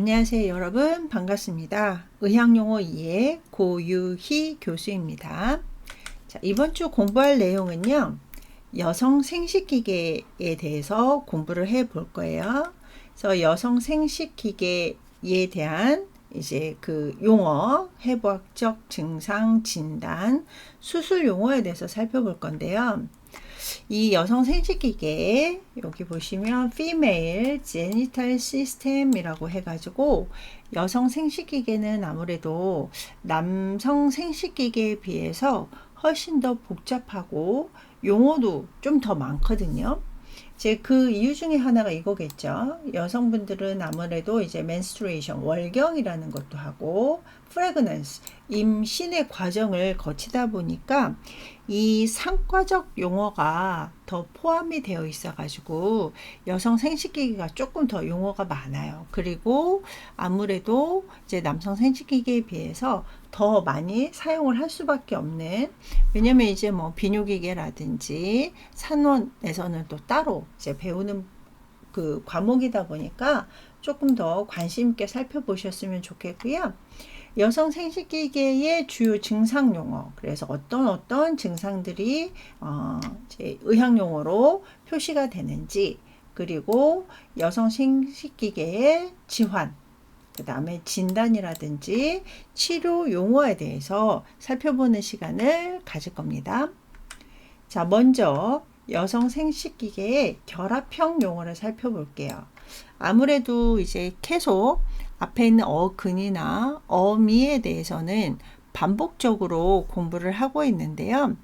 안녕하세요 여러분, 반갑습니다. 의학용어 2의 고유희 교수입니다. 자, 이번 주 공부할 내용은요, 여성 생식기계에 대해서 공부를 해 볼 거예요. 그래서 여성 생식기계에 대한 이제 그 용어, 해부학적 증상 진단, 수술 용어에 대해서 살펴볼 건데요. 이 여성 생식기계 여기 보시면 female genital system이라고 해가지고, 여성 생식기계는 아무래도 남성 생식기계에 비해서 훨씬 더 복잡하고 용어도 좀 더 많거든요. 이제 그 이유 중에 하나가 이거겠죠. 여성분들은 아무래도 이제 menstruation, 월경이라는 것도 하고, pregnancy, 임신의 과정을 거치다 보니까 이 상과적 용어가 더 포함이 되어 있어가지고 여성 생식기계가 조금 더 용어가 많아요. 그리고 아무래도 이제 남성 생식기계에 비해서 더 많이 사용을 할 수밖에 없는, 왜냐면 이제 뭐 비뇨기계라든지 산원에서는 또 따로 이제 배우는 그 과목이다 보니까 조금 더 관심 있게 살펴보셨으면 좋겠고요. 여성 생식기계의 주요 증상 용어, 그래서 어떤 증상들이 이제 의학 용어로 표시가 되는지, 그리고 여성 생식기계의 질환, 그 다음에 진단이라든지 치료 용어에 대해서 살펴보는 시간을 가질 겁니다. 자, 먼저 여성 생식기계의 결합형 용어를 살펴볼게요. 아무래도 이제 계속 앞에 있는 어근이나 어미에 대해서는 반복적으로 공부를 하고 있는데요.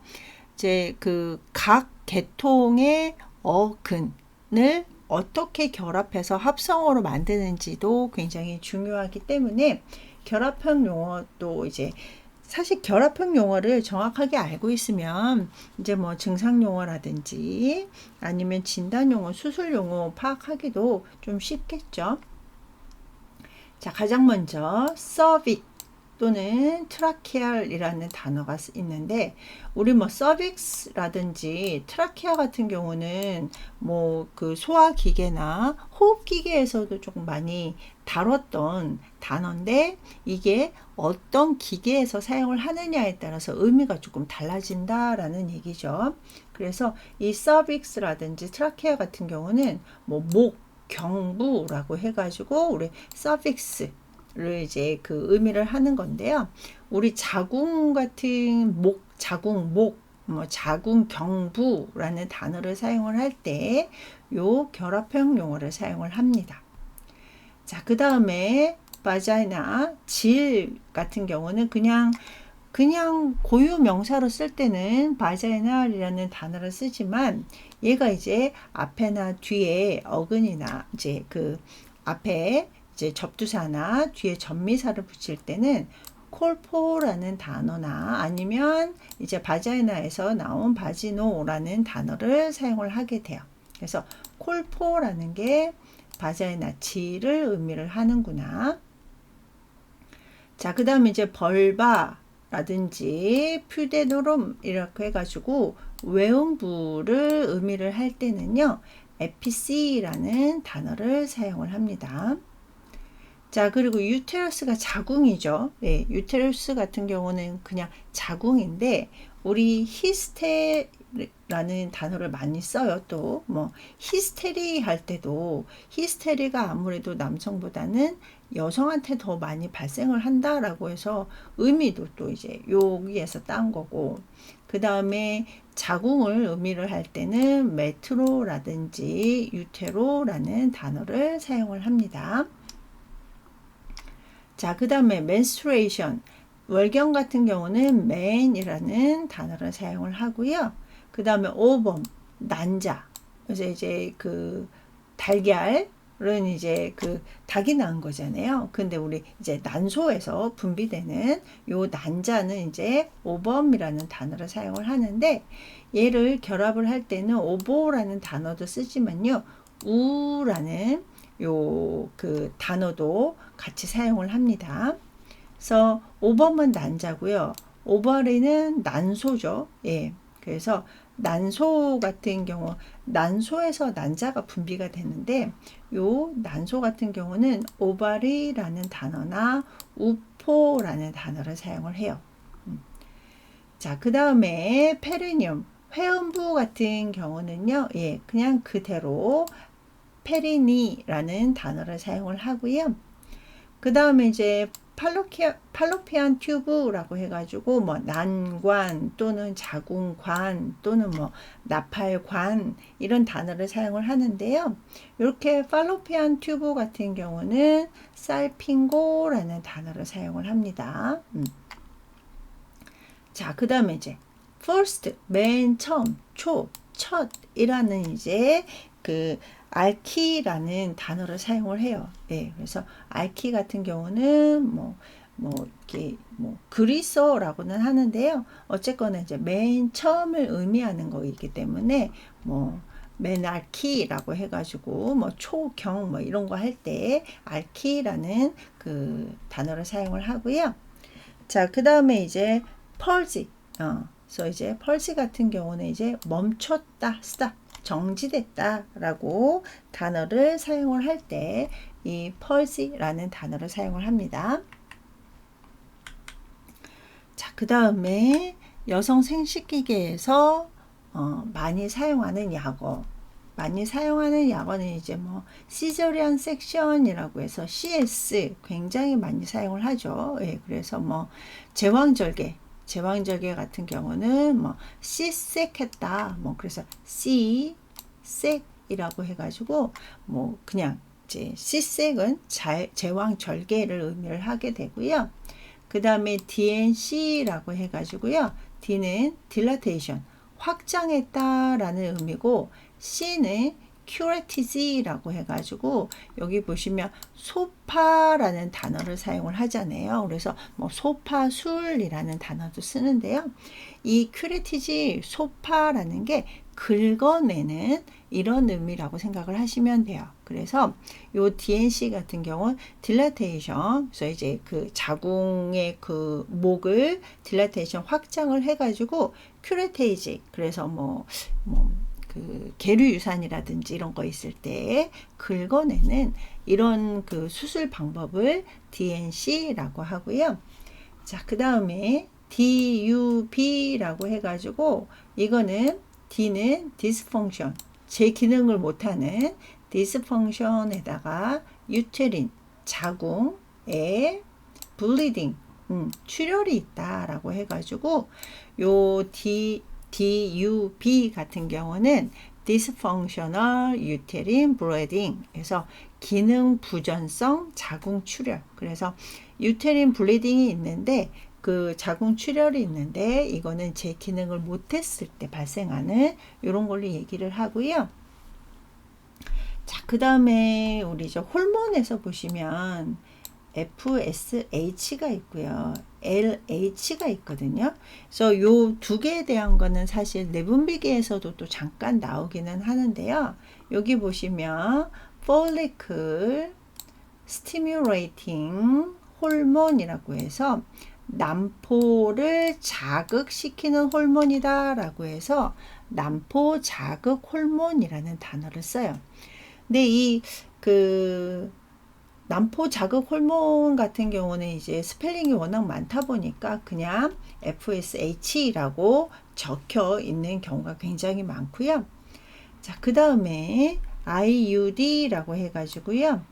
이제 그 각 계통의 어근을 어떻게 결합해서 합성어로 만드는지도 굉장히 중요하기 때문에 결합형 용어도 이제, 사실 결합형 용어를 정확하게 알고 있으면 이제 뭐 증상 용어라든지 아니면 진단 용어, 수술 용어 파악하기도 좀 쉽겠죠. 자, 가장 먼저 cervix 또는 트라케알이라는 단어가 있는데, 우리 뭐 서빅스라든지 트라케아 같은 경우는 뭐 그 소화기계나 호흡기계에서도 조금 많이 다뤘던 단어인데, 이게 어떤 기계에서 사용을 하느냐에 따라서 의미가 조금 달라진다라는 얘기죠. 그래서 이 서빅스라든지 트라케아 같은 경우는 뭐 목, 경부라고 해가지고 우리 서빅스를 이제 그 의미를 하는 건데요. 우리 자궁 같은 목, 자궁, 목, 뭐 자궁 경부라는 단어를 사용을 할 때 요 결합형 용어를 사용을 합니다. 자, 그 다음에 바자이나, 질 같은 경우는 그냥 고유 명사로 쓸 때는 바자이널이라는 단어를 쓰지만, 얘가 이제 앞에나 뒤에 어근이나 이제 그 앞에 이제 접두사나 뒤에 접미사를 붙일 때는 콜포라는 단어나 아니면 이제 바자이나에서 나온 바지노라는 단어를 사용을 하게 돼요. 그래서 콜포라는 게 바자이나 질을 의미를 하는구나. 자, 그 다음에 이제 벌바라든지 퓨데노름 이렇게 해가지고 외음부를 의미를 할 때는요, 에피시라는 단어를 사용을 합니다. 자, 그리고 유테러스가 자궁이죠. 네, 유테러스 같은 경우는 그냥 자궁인데, 우리 히스테라는 단어를 많이 써요. 또 뭐 히스테리 할 때도, 히스테리가 아무래도 남성보다는 여성한테 더 많이 발생을 한다라고 해서 의미도 또 이제 여기에서 딴 거고, 그 다음에 자궁을 의미를 할 때는 메트로라든지 유테로라는 단어를 사용을 합니다. 자, 그 다음에 menstruation, 월경 같은 경우는 man이라는 단어를 사용을 하고요. 그 다음에 ovum, 난자. 그래서 이제 그 달걀은 이제 그 닭이 낳은 거잖아요. 근데 우리 이제 난소에서 분비되는 요 난자는 이제 ovum이라는 단어를 사용을 하는데, 얘를 결합을 할 때는 오보라는 단어도 쓰지만요, 우라는 요 그 단어도 같이 사용을 합니다. 그래서 오범은 난자고요. 오버리는 난소죠. 예. 그래서 난소 같은 경우 난소에서 난자가 분비가 되는데 요 난소 같은 경우는 오바리라는 단어나 우포라는 단어를 사용을 해요. 자, 그 다음에 페리늄 회음부 같은 경우는요, 예, 그냥 그대로 페리니라는 단어를 사용을 하고요. 그 다음에 이제 팔로피안 튜브라고 해가지고 뭐 난관 또는 자궁관 또는 뭐 나팔관 이런 단어를 사용을 하는데요. 이렇게 팔로피안 튜브 같은 경우는 살핑고라는 단어를 사용을 합니다. 자, 그 다음에 이제 first 맨 처음 첫이라는 이제 그 알키라는 단어를 사용을 해요. 네, 그래서 알키 같은 경우는 이렇게 그리스어라고는 하는데요. 어쨌거나 이제 맨 처음을 의미하는 거이기 때문에 맨알키라고 해가지고 초경 이런 거 할 때 알키라는 그 단어를 사용을 하고요. 자, 그 다음에 이제 펄지. 그래서 이제 펄지 같은 경우는 이제 멈췄다, 스탑. 정지됐다 라고 단어를 사용을 할 때 이 펄시라는 단어를 사용을 합니다. 자, 그 다음에 여성 생식기계에서 많이 사용하는 약어. 많이 사용하는 약어는 이제 시저리안 섹션이라고 해서 CS 굉장히 많이 사용을 하죠. 예, 그래서 제왕절개 같은 경우는 C섹했다. 그래서 C섹이라고 해가지고 그냥 이제 C섹은 제왕절개를 의미를 하게 되고요. 그 다음에 DNC라고 해가지고요. D는 dilatation 확장했다라는 의미고 C는 큐레티지라고 해가지고 여기 보시면 소파라는 단어를 사용을 하잖아요. 그래서 소파술이라는 단어도 쓰는데요. 이 큐레티지 소파라는 게 긁어내는 이런 의미라고 생각을 하시면 돼요. 그래서 요 DNC 같은 경우는 딜라테이션, 그래서 이제 그 자궁의 그 목을 딜라테이션 확장을 해가지고 큐레테이지, 그래서 그 계류유산이라든지 이런 거 있을 때 긁어내는 이런 그 수술 방법을 DNC라고 하고요. 자, 그 다음에 DUB라고 해가지고 이거는 D는 dysfunction, 제 기능을 못하는 dysfunction에다가 uterine, 자궁에 bleeding, 출혈이 있다라고 해가지고 요 DUB 같은 경우는 dysfunctional uterine bleeding, 그래서 기능 부전성 자궁 출혈. 그래서 uterine bleeding이 있는데 그 자궁 출혈이 있는데 이거는 제 기능을 못했을 때 발생하는 이런 걸로 얘기를 하고요. 자, 그 다음에 우리 호르몬에서 보시면 FSH가 있고요. LH가 있거든요. 그래서 요 두 개에 대한 거는 사실 내분비계에서도 또 잠깐 나오기는 하는데요. 여기 보시면 follicle stimulating 호르몬이라고 해서 남포를 자극시키는 호르몬이다 라고 해서 남포 자극 호르몬이라는 단어를 써요. 근데 이 남포 자극 호르몬 같은 경우는 이제 스펠링이 워낙 많다 보니까 그냥 FSH라고 적혀 있는 경우가 굉장히 많고요. 자, 그 다음에 IUD라고 해가지고요.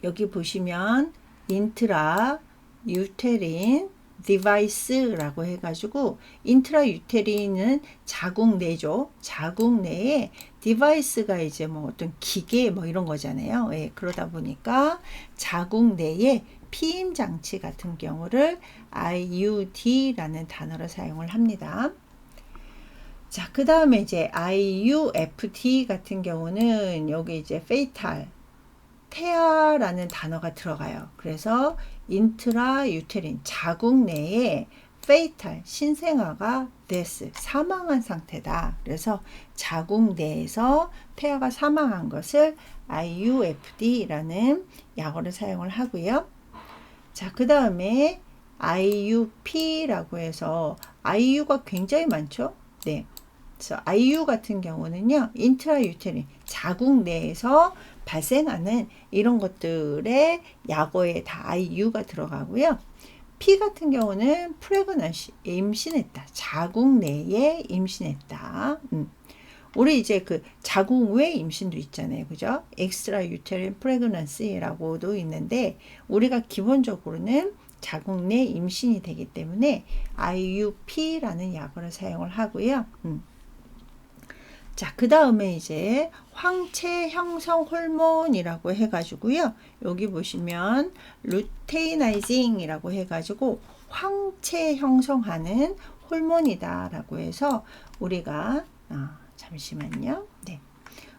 여기 보시면 인트라 유테린 디바이스라고 해가지고 인트라 유테린은 자궁 내죠. 자궁 내에 디바이스가 이제 어떤 기계 이런 거잖아요. 예, 그러다 보니까 자궁 내에 피임 장치 같은 경우를 IUD라는 단어를 사용을 합니다. 자, 그 다음에 이제 IUFT 같은 경우는 여기 이제 fatal 태아라는 단어가 들어가요. 그래서 인트라 유테린 자궁 내에 페이탈 신생아가 데스 사망한 상태다. 그래서 자궁 내에서 태아가 사망한 것을 IUFD라는 약어를 사용을 하고요. 자, 그 다음에 IUP라고 해서 IU가 굉장히 많죠. 네. 그래서 IU 같은 경우는요, 인트라유테린, 자궁 내에서 발생하는 이런 것들의 약어에 다 IU가 들어가고요. P 같은 경우는 프레그넌시, 임신했다. 자궁 내에 임신했다. 우리 이제 그 자궁 외 임신도 있잖아요. 그죠? 엑스트라 유테린 프레그넌시라고도 있는데, 우리가 기본적으로는 자궁 내 임신이 되기 때문에 IUP라는 약어를 사용을 하고요. 자, 그 다음에 이제 황체 형성 호르몬이라고 해가지고요. 여기 보시면 루테이나이징이라고 해가지고 황체 형성하는 호르몬이다라고 해서 우리가 잠시만요. 네.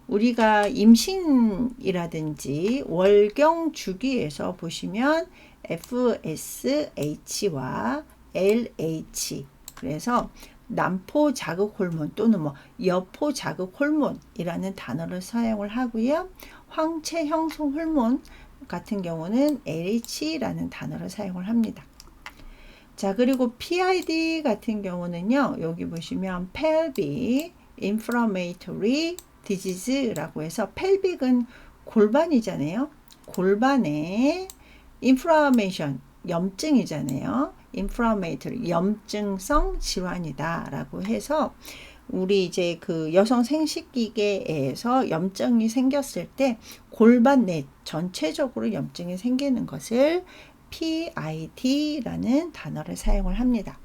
우리가 임신이라든지 월경 주기에서 보시면 FSH와 LH, 그래서 남포 자극 호르몬 또는 뭐 여포 자극 호르몬이라는 단어를 사용을 하고요. 황체 형성 호르몬 같은 경우는 LH라는 단어를 사용을 합니다. 자, 그리고 PID 같은 경우는요. 여기 보시면 pelvic inflammatory disease라고 해서 pelvic은 골반이잖아요. 골반에 inflammation, 염증이잖아요. inflammatory, 염증성 질환이다 라고 해서 우리 이제 그 여성 생식기계에서 염증이 생겼을 때 골반 내 전체적으로 염증이 생기는 것을 PID라는 단어를 사용을 합니다.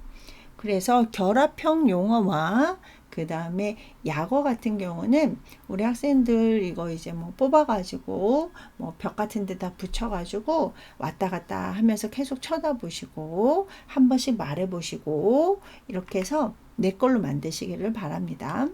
그래서 결합형 용어와 그 다음에 약어 같은 경우는 우리 학생들 이거 이제 뭐 뽑아가지고 뭐 벽 같은 데다 붙여가지고 왔다 갔다 하면서 계속 쳐다보시고 한 번씩 말해보시고 이렇게 해서 내 걸로 만드시기를 바랍니다.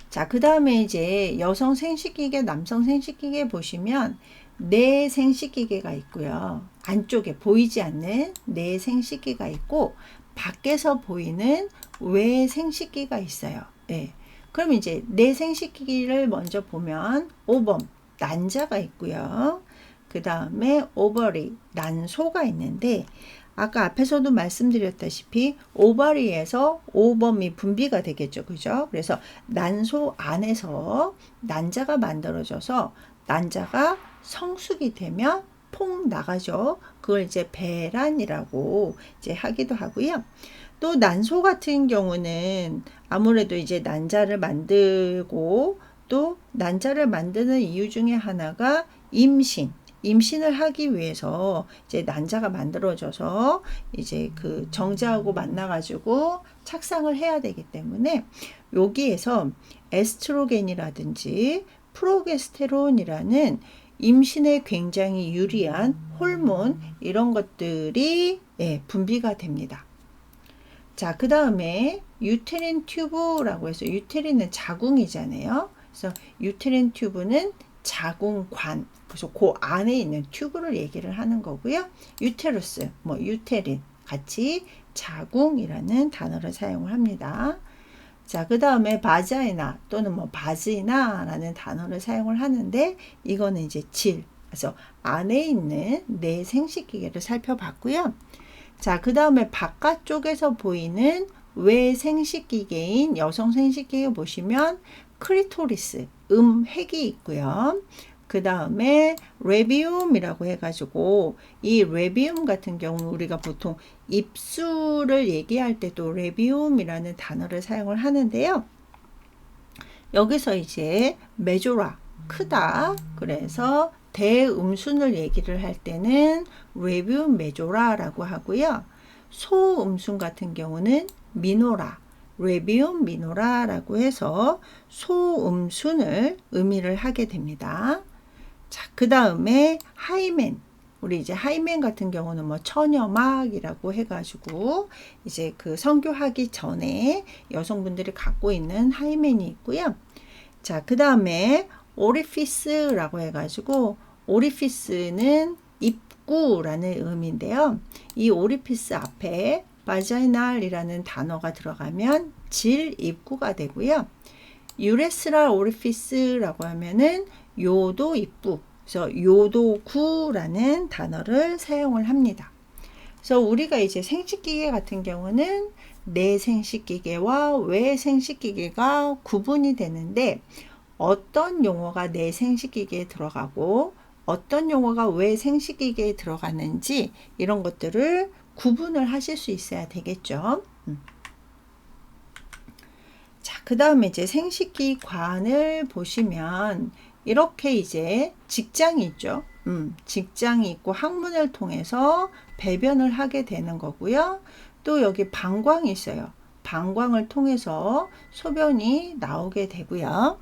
자, 그 다음에 이제 여성 생식기계, 남성 생식기계 보시면 내 생식기계가 있고요. 안쪽에 보이지 않는 내 생식기가 있고 밖에서 보이는 외 생식기가 있어요. 네. 그럼 이제 내 생식기를 먼저 보면 오범, 난자가 있고요. 그 다음에 오버리, 난소가 있는데 아까 앞에서도 말씀드렸다시피 오버리에서 오범이 분비가 되겠죠. 그죠? 그래서 난소 안에서 난자가 만들어져서 난자가 성숙이 되면 퐁 나가죠. 그걸 이제 배란이라고 이제 하기도 하고요. 또 난소 같은 경우는 아무래도 이제 난자를 만들고 또 난자를 만드는 이유 중에 하나가 임신을 하기 위해서 이제 난자가 만들어져서 이제 그 정자하고 만나가지고 착상을 해야 되기 때문에 여기에서 에스트로겐이라든지 프로게스테론이라는 임신에 굉장히 유리한 호르몬 이런 것들이 분비가 됩니다. 자, 그 다음에 유테린 튜브라고 해서 유테린은 자궁이잖아요. 그래서 유테린 튜브는 자궁관, 그래서 그 안에 있는 튜브를 얘기를 하는 거고요. 유테루스, 뭐 유테린 같이 자궁이라는 단어를 사용을 합니다. 자, 그 다음에 바자이나 또는 뭐 바지나라는 단어를 사용을 하는데 이거는 이제 질, 그래서 안에 있는 내 생식기계를 살펴봤고요. 자, 그 다음에 바깥쪽에서 보이는 외 생식기계인 여성 생식기계 보시면 크리토리스, 핵이 있고요. 그 다음에 레비움이라고 해가지고 이 레비움 같은 경우 우리가 보통 입술을 얘기할 때도 레비움이라는 단어를 사용을 하는데요. 여기서 이제 메조라, 크다. 그래서 대음순을 얘기를 할 때는 레비움 메조라라고 하고요. 소음순 같은 경우는 미노라, 레비움 미노라라고 해서 소음순을 의미를 하게 됩니다. 자, 그 다음에 하이멘, 우리 이제 하이멘 같은 경우는 뭐 처녀막이라고 해가지고 이제 그 성교하기 전에 여성분들이 갖고 있는 하이멘이 있고요. 자, 그 다음에 오리피스라고 해가지고 오리피스는 입구라는 의미인데요. 이 오리피스 앞에 바자이날이라는 단어가 들어가면 질 입구가 되고요. 유레스랄 오리피스라고 하면은 요도 입구, 그래서 요도구라는 단어를 사용을 합니다. 그래서 우리가 이제 생식기계 같은 경우는 내 생식기계와 외 생식기계가 구분이 되는데 어떤 용어가 내 생식기계에 들어가고 어떤 용어가 외 생식기계에 들어가는지 이런 것들을 구분을 하실 수 있어야 되겠죠. 자, 그 다음에 이제 생식기관을 보시면 이렇게 이제 직장이 있죠. 직장이 있고 항문을 통해서 배변을 하게 되는 거고요. 또 여기 방광이 있어요. 방광을 통해서 소변이 나오게 되고요.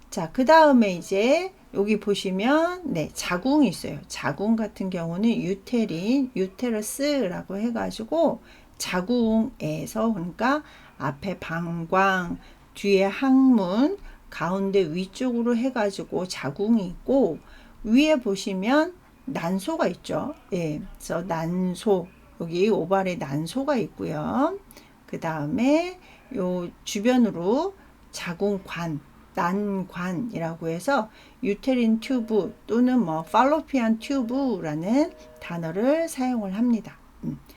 자, 그 다음에 이제 여기 보시면 네, 자궁이 있어요. 자궁 같은 경우는 유테린, 유테러스라고 해가지고 자궁에서 그러니까 앞에 방광, 뒤에 항문, 가운데 위쪽으로 해가지고 자궁이 있고 위에 보시면 난소가 있죠. 예, 그래서 난소 여기 오발에 난소가 있고요. 그 다음에 요 주변으로 자궁관, 난관이라고 해서 유테린 튜브 또는 뭐 팔로피안 튜브라는 단어를 사용을 합니다.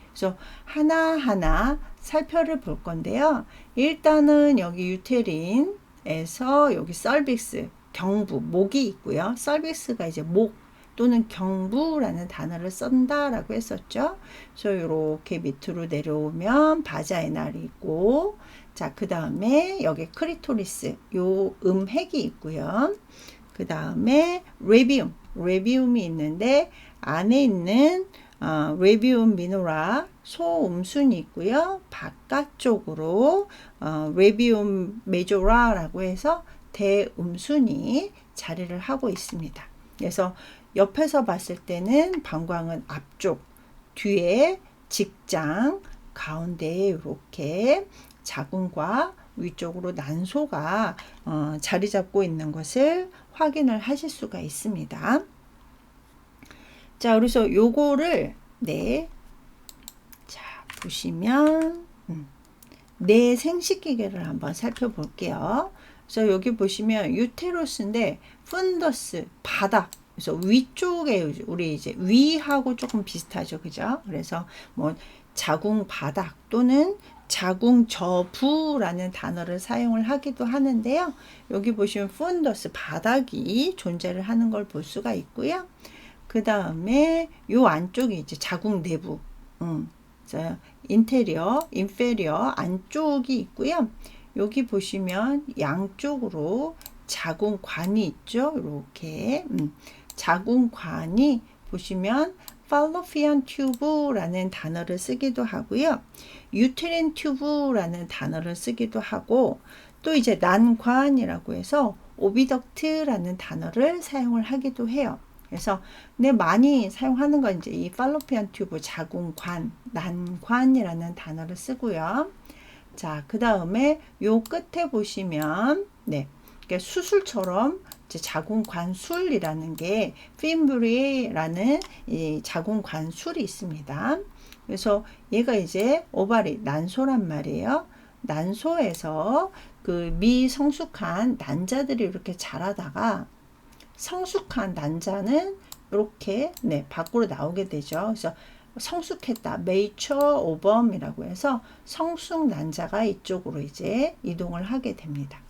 그래서 하나하나 살펴를 볼 건데요. 일단은 여기 유테린에서 여기 설빅스, 경부, 목이 있고요. 설빅스가 이제 목 또는 경부라는 단어를 쓴다라고 했었죠. 그래서 이렇게 밑으로 내려오면 바자이날이 있고, 자, 그 다음에 여기 크리토리스, 요 음핵이 있고요. 그 다음에 레비움이 있는데 안에 있는 레비움 미노라 소음순이 있고요. 바깥쪽으로 레비움 메조라라고 해서 대음순이 자리를 하고 있습니다. 그래서 옆에서 봤을 때는 방광은 앞쪽, 뒤에 직장, 가운데에 이렇게 자궁과 위쪽으로 난소가 자리 잡고 있는 것을 확인을 하실 수가 있습니다. 자, 그래서 요거를 네, 자 보시면 내 생식기계를 한번 살펴볼게요. 그래서 여기 보시면 유테러스인데 푼더스 바닥. 그래서 위쪽에 우리 이제 위하고 조금 비슷하죠, 그죠? 그래서 뭐 자궁 바닥 또는 자궁 저부라는 단어를 사용을 하기도 하는데요. 여기 보시면 푼더스 바닥이 존재를 하는 걸 볼 수가 있고요. 그 다음에 요 안쪽이 이제 자궁 내부, 인테리어, 인페리어 안쪽이 있고요. 여기 보시면 양쪽으로 자궁관이 있죠. 이렇게 자궁관이 보시면 팔로피안 튜브라는 단어를 쓰기도 하고요. 유테린 튜브라는 단어를 쓰기도 하고 또 이제 난관이라고 해서 오비덕트라는 단어를 사용을 하기도 해요. 그래서 많이 사용하는 건 이제 이 팔로피안 튜브 자궁관, 난관이라는 단어를 쓰고요. 자, 그 다음에 요 끝에 보시면 수술처럼 이제 자궁관술이라는 게 핀브리라는 이 자궁관술이 있습니다. 그래서 얘가 이제 오바리 난소란 말이에요. 난소에서 그 미성숙한 난자들이 이렇게 자라다가 성숙한 난자는 이렇게 밖으로 나오게 되죠. 그래서 성숙했다, 메이처 오범이라고 해서 성숙 난자가 이쪽으로 이제 이동을 하게 됩니다.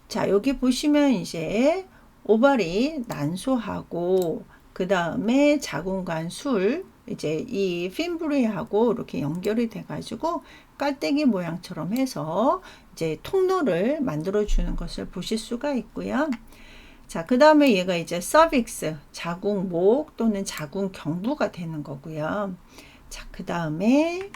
자, 여기 보시면 이제 오바리 난소하고 그 다음에 자궁관 술 이제 이 핀브리하고 이렇게 연결이 돼가지고 깔때기 모양처럼 해서 이제 통로를 만들어 주는 것을 보실 수가 있고요. 자, 그 다음에 얘가 이제 서빅스, 자궁목 또는 자궁경부가 되는 거고요. 자, 그 다음에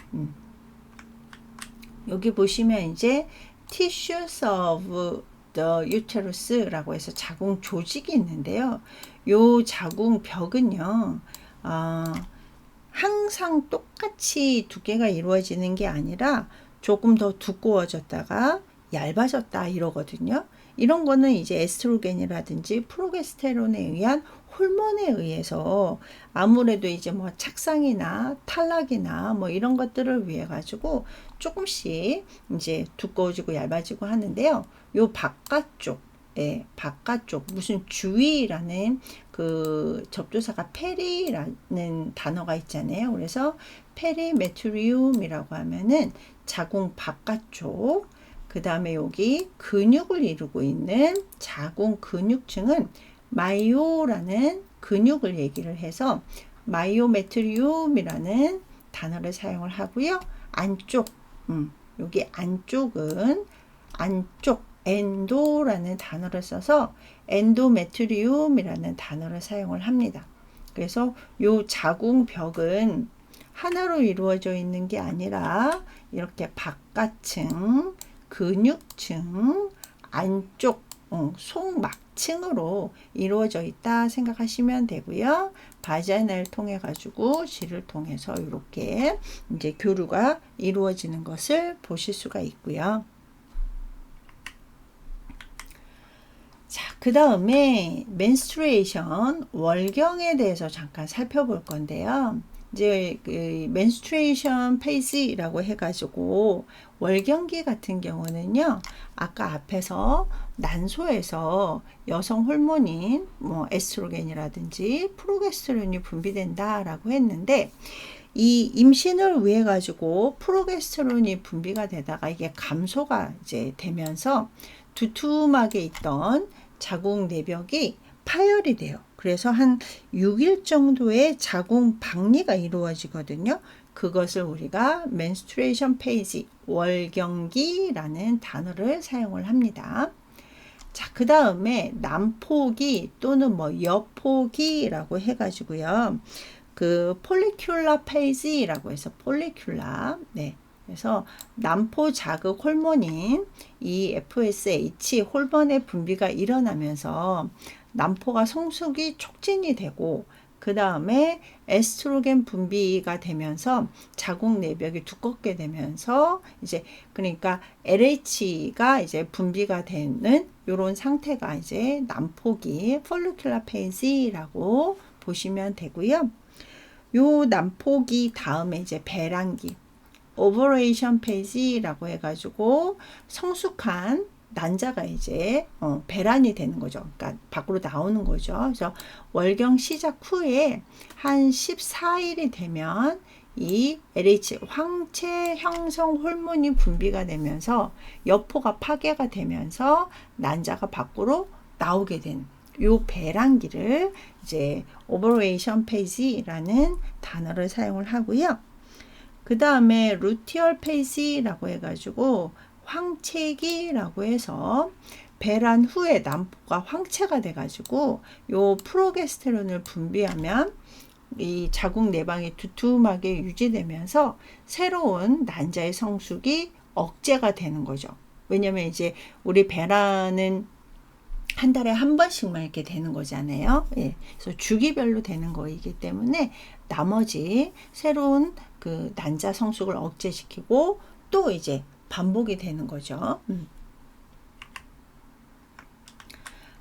여기 보시면 이제 tissues of the uterus라고 해서 자궁 조직이 있는데요. 요 자궁벽은요, 항상 똑같이 두께가 이루어지는 게 아니라 조금 더 두꺼워졌다가 얇아졌다 이러거든요. 이런 거는 이제 에스트로겐이라든지 프로게스테론에 의한 호르몬에 의해서 아무래도 이제 뭐 착상이나 탈락이나 뭐 이런 것들을 위해 가지고 조금씩 이제 두꺼워지고 얇아지고 하는데요. 요 바깥쪽 예, 바깥쪽 무슨 주위라는 그 접두사가 페리라는 단어가 있잖아요. 그래서 페리메트리움이라고 하면은 자궁 바깥쪽, 그 다음에 여기 근육을 이루고 있는 자궁 근육층은 마이오라는 근육을 얘기를 해서 마이오메트리움이라는 단어를 사용을 하고요. 안쪽, 여기 안쪽은 안쪽 엔도라는 단어를 써서 엔도메트리움이라는 단어를 사용을 합니다. 그래서 요 자궁벽은 하나로 이루어져 있는 게 아니라 이렇게 바깥층, 근육층, 안쪽, 속막층으로 이루어져 있다 생각하시면 되고요. 바자이나를 통해 가지고 질을 통해서 이렇게 이제 교류가 이루어지는 것을 보실 수가 있고요. 자, 그 다음에 menstruation, 월경에 대해서 잠깐 살펴볼 건데요. 이제 그 menstruation phase라고 해가지고 월경기 같은 경우는요, 아까 앞에서 난소에서 여성 호르몬인 뭐 에스트로겐이라든지 프로게스테론이 분비된다라고 했는데, 이 임신을 위해 가지고 프로게스테론이 분비가 되다가 이게 감소가 이제 되면서 두툼하게 있던 자궁 내벽이 파열이 돼요. 그래서 한 6일 정도의 자궁 박리가 이루어지거든요. 그것을 우리가 menstruation phase, 월경기라는 단어를 사용을 합니다. 자, 그 다음에 난포기 또는 뭐 여포기라고 해가지고요. 그 폴리큘라 페이지라고 해서 폴리큘라, 네. 그래서 난포 자극 호르몬인 이 FSH 호르몬의 분비가 일어나면서 난포가 성숙이 촉진이 되고, 그 다음에 에스트로겐 분비가 되면서 자궁 내벽이 두껍게 되면서 이제 그러니까 LH가 이제 분비가 되는 이런 상태가 이제 난포기 폴리큘라 페이지라고 보시면 되고요. 요 난포기 다음에 이제 배란기 오버레이션 페이지라고 해가지고 성숙한 난자가 이제 배란이 되는 거죠. 그러니까 밖으로 나오는 거죠. 그래서 월경 시작 후에 한 14일이 되면 이 LH 황체 형성 호르몬이 분비가 되면서 여포가 파괴가 되면서 난자가 밖으로 나오게 된 요 배란기를 이제 오버레이션 페이지라는 단어를 사용을 하고요. 그 다음에 루티얼 페이지라고 해가지고 황체기라고 해서 배란 후에 난포가 황체가 돼가지고 요 프로게스테론을 분비하면 이 자궁 내방이 두툼하게 유지되면서 새로운 난자의 성숙이 억제가 되는 거죠. 왜냐면 이제 우리 배란은 한 달에 한 번씩만 이렇게 되는 거잖아요. 예. 그래서 주기별로 되는 거이기 때문에 나머지 새로운 그 난자 성숙을 억제시키고 또 이제 반복이 되는 거죠.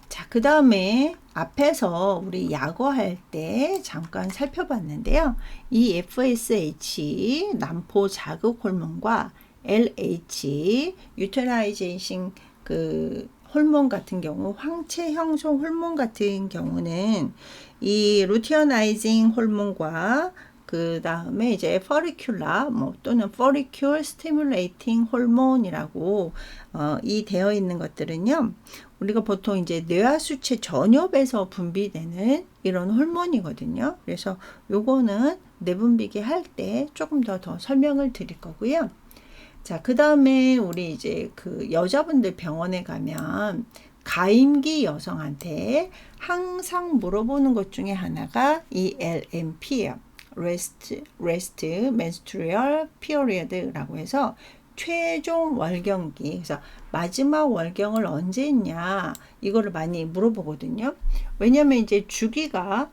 자, 그 다음에 앞에서 우리 약어할 때 잠깐 살펴봤는데요. 이 FSH 난포 자극 호르몬과 LH 유테라이제이션 그 호르몬 같은 경우, 황체 형성 호르몬 같은 경우는 이 루티어나이징 호르몬과 그 다음에 이제 포리큘라 뭐 또는 포리큘 스티뮬레이팅 호르몬이라고 이 되어 있는 것들은요, 우리가 보통 이제 뇌하수체 전엽에서 분비되는 이런 호르몬이거든요. 그래서 요거는 내분비계 할 때 조금 더 설명을 드릴 거고요. 자, 그 다음에 우리 이제 그 여자분들 병원에 가면 가임기 여성한테 항상 물어보는 것 중에 하나가 이 LMP예요. Rest Menstrual Period라고 해서 최종 월경기. 그래서 마지막 월경을 언제 했냐 이거를 많이 물어보거든요. 왜냐면 이제 주기가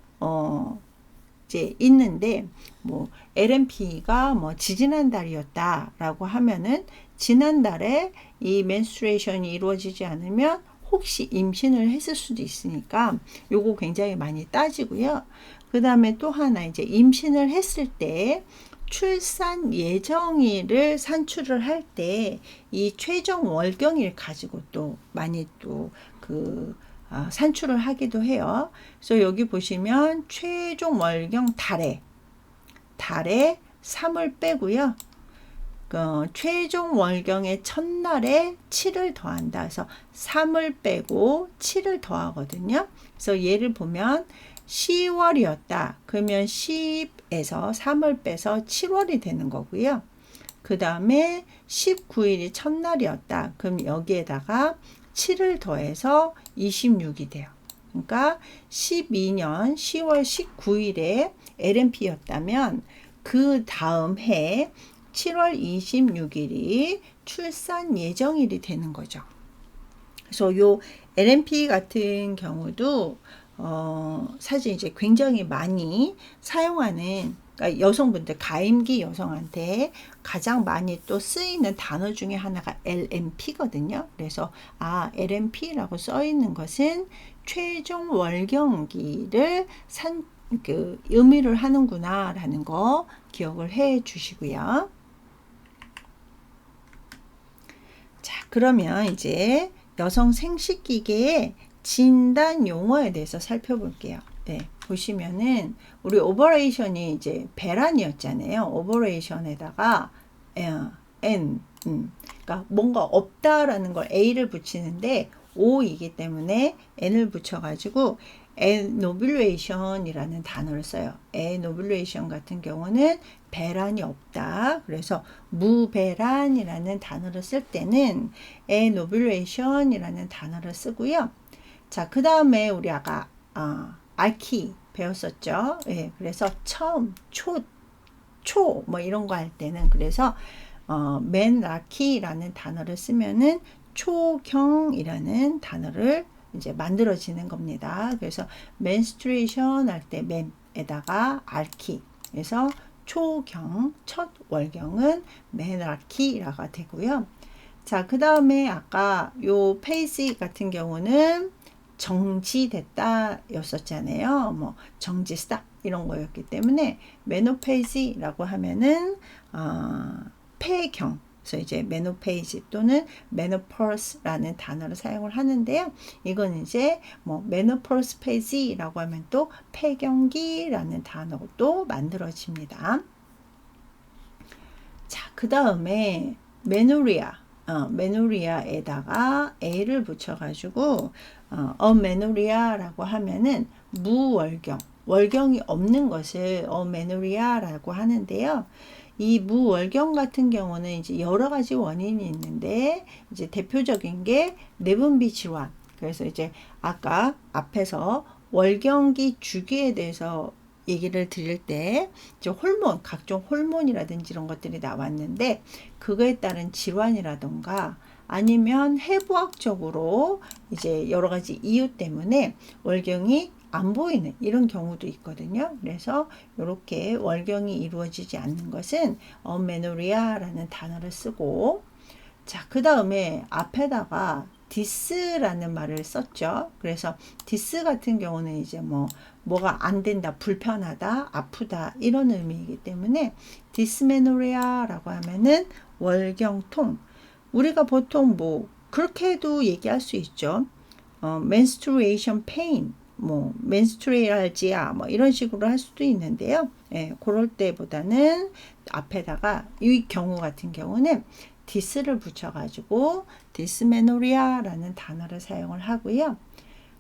이제 있는데 뭐 LMP가 뭐 지지난달이었다라고 하면은 지난달에 이 menstruation이 이루어지지 않으면 혹시 임신을 했을 수도 있으니까 요거 굉장히 많이 따지고요. 그 다음에 또 하나 이제 임신을 했을 때 출산 예정일을 산출을 할 때 이 최종 월경일 가지고 또 많이 또 산출을 하기도 해요. 그래서 여기 보시면 최종 월경 달에 3을 빼고요. 최종 월경의 첫날에 7을 더한다. 그래서 3을 빼고 7을 더하거든요. 그래서 예를 보면 10월이었다. 그러면 10에서 3을 빼서 7월이 되는 거고요. 그 다음에 19일이 첫날이었다. 그럼 여기에다가 7을 더해서 26이 돼요. 그러니까 12년 10월 19일에 LMP였다면 그 다음 해 7월 26일이 출산 예정일이 되는 거죠. 그래서 요 LMP 같은 경우도 사실 이제 굉장히 많이 사용하는, 그러니까 여성분들, 가임기 여성한테 가장 많이 또 쓰이는 단어 중에 하나가 LMP거든요. 그래서 LMP라고 써 있는 것은 최종 월경기를 의미를 하는구나 라는 거 기억을 해 주시고요. 자, 그러면 이제 여성 생식기계의 진단 용어에 대해서 살펴볼게요. 네, 보시면은 우리 오버레이션이 이제 배란이었잖아요. 오버레이션에다가 N, 그러니까 뭔가 없다라는 걸 A를 붙이는데 O이기 때문에 N을 붙여가지고 에노뷸레이션이라는 단어를 써요. 에노뷸레이션 같은 경우는 배란이 없다. 그래서 무배란이라는 단어를 쓸 때는 에노뷸레이션이라는 단어를 쓰고요. 자, 그 다음에 우리 아까 알키 배웠었죠. 예, 그래서 처음 초 뭐 이런 거 할 때는 그래서 맨라키라는 단어를 쓰면은 초경이라는 단어를 이제 만들어지는 겁니다. 그래서 menstruation 할 때 맨에다가 알키, 그래서 초경, 첫 월경은 menarche라가 되고요. 자, 그 다음에 아까 요 페이지 같은 경우는 정지됐다 였었잖아요. 뭐 정지 스탑 이런 거였기 때문에 메노페이지라고 하면은 폐경, 그래서 이제 메노페이지 또는 메노포스라는 단어를 사용을 하는데요. 이건 이제 뭐 메노포스 페이지라고 하면 또 폐경기라는 단어도 만들어집니다. 자, 그 다음에 메노리아에다가 A를 붙여가지고 메노리아라고 하면은 무월경, 월경이 없는 것을 메노리아라고 하는데요. 이 무월경 같은 경우는 이제 여러 가지 원인이 있는데 이제 대표적인 게 내분비 질환. 그래서 이제 아까 앞에서 월경기 주기에 대해서 얘기를 드릴 때 이제 호르몬, 각종 호르몬이라든지 이런 것들이 나왔는데 그거에 따른 질환이라던가 아니면 해부학적으로 이제 여러 가지 이유 때문에 월경이 안 보이는 이런 경우도 있거든요. 그래서 이렇게 월경이 이루어지지 않는 것은 어메노리아라는 단어를 쓰고, 자, 그 다음에 앞에다가 디스라는 말을 썼죠. 그래서 디스 같은 경우는 이제 뭐가 안 된다, 불편하다, 아프다 이런 의미이기 때문에 디스메노리아라고 하면은 월경통. 우리가 보통 그렇게도 얘기할 수 있죠. menstruation pain, menstrualgia 이런 식으로 할 수도 있는데요. 예, 그럴 때보다는 앞에다가 이 경우 같은 경우는 디스를 붙여가지고 디스메노리아라는 단어를 사용을 하고요.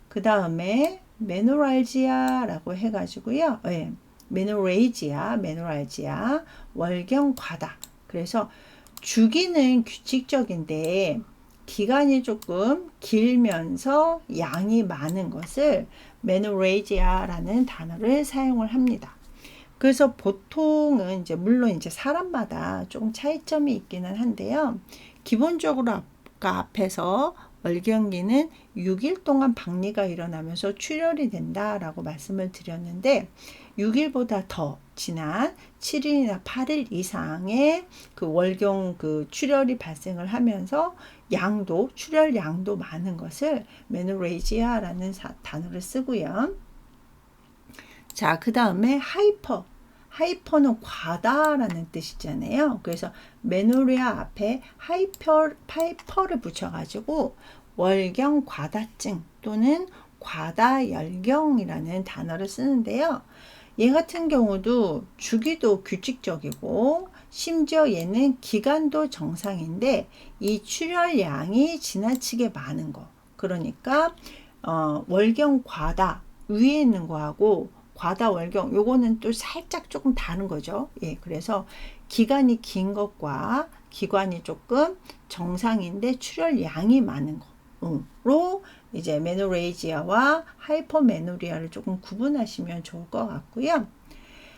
그 다음에 메노랄지아라고 해가지고요. 예, 메노레이지아, 월경과다. 그래서 주기는 규칙적인데 기간이 조금 길면서 양이 많은 것을 메노레이지아라는 단어를 사용을 합니다. 그래서 보통은 이제 물론 이제 사람마다 조금 차이점이 있기는 한데요. 기본적으로 아까 앞에서 월경기는 6일 동안 박리가 일어나면서 출혈이 된다라고 말씀을 드렸는데 6일보다 더 지난 7일이나 8일 이상의 그 월경 출혈이 발생을 하면서 출혈 양도 많은 것을 메노레이지아라는 단어를 쓰고요. 자, 그 다음에 하이퍼는 과다라는 뜻이잖아요. 그래서 메노리아 앞에 하이퍼를 붙여가지고 월경 과다증 또는 과다열경이라는 단어를 쓰는데요. 얘 같은 경우도 주기도 규칙적이고 심지어 얘는 기간도 정상인데 이 출혈량이 지나치게 많은 거. 그러니까 월경 과다 위에 있는 거하고 과다 월경 요거는 또 살짝 조금 다른 거죠. 예, 그래서 기간이 긴 것과 기관이 조금 정상인데 출혈량이 많은 거로 이제 메노레이지아와 하이퍼메노리아를 조금 구분하시면 좋을 것 같고요.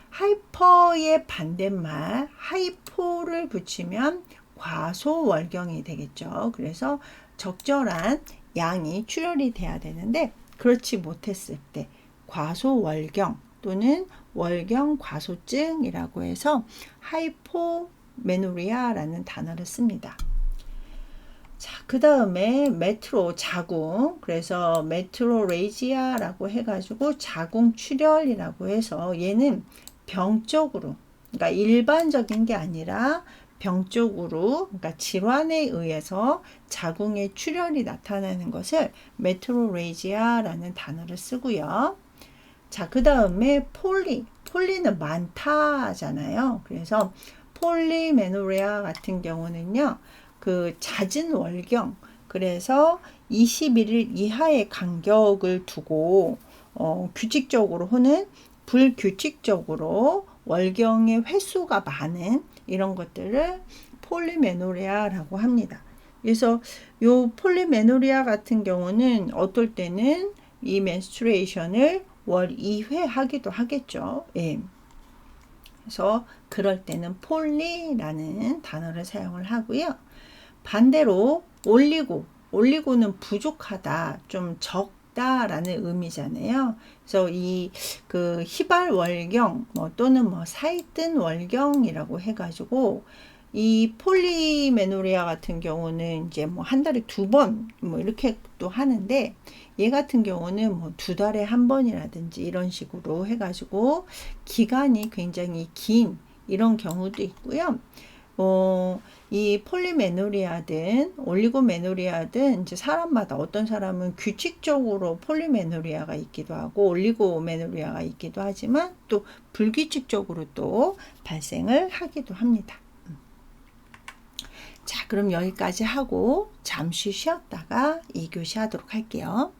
하이퍼의 반대말 하이포를 붙이면 과소월경이 되겠죠. 그래서 적절한 양이 출혈이 돼야 되는데 그렇지 못했을 때 과소월경 또는 월경 과소증이라고 해서 하이포메노리아라는 단어를 씁니다. 자, 그 다음에 메트로 자궁, 그래서 메트로레이지아라고 해가지고 자궁 출혈이라고 해서 얘는 병적으로, 그러니까 일반적인 게 아니라 병적으로, 그러니까 질환에 의해서 자궁의 출혈이 나타나는 것을 메트로레이지아라는 단어를 쓰고요. 자, 그 다음에 폴리는 많다잖아요. 그래서 폴리메노레아 같은 경우는요, 그 잦은 월경, 그래서 21일 이하의 간격을 두고 규칙적으로 혹은 불규칙적으로 월경의 횟수가 많은 이런 것들을 폴리메노레아라고 합니다. 그래서 요 폴리메노리아 같은 경우는 어떨 때는 이 menstruation을 월 2회 하기도 하겠죠. 예. 그래서 그럴 때는 폴리라는 단어를 사용을 하고요. 반대로 올리고는 부족하다, 좀 적다라는 의미잖아요. 그래서 이 그 희발월경 또는 사이뜬 월경이라고 해가지고 이 폴리메노리아 같은 경우는 이제 한 달에 2번 이렇게 또 하는데 얘 같은 경우는 2달에 1번이라든지 이런 식으로 해가지고 기간이 굉장히 긴 이런 경우도 있고요. 이 폴리메노리아든 올리고메노리아든 이제 사람마다 어떤 사람은 규칙적으로 폴리메노리아가 있기도 하고 올리고메노리아가 있기도 하지만 또 불규칙적으로 또 발생을 하기도 합니다. 자, 그럼 여기까지 하고 잠시 쉬었다가 2교시 하도록 할게요.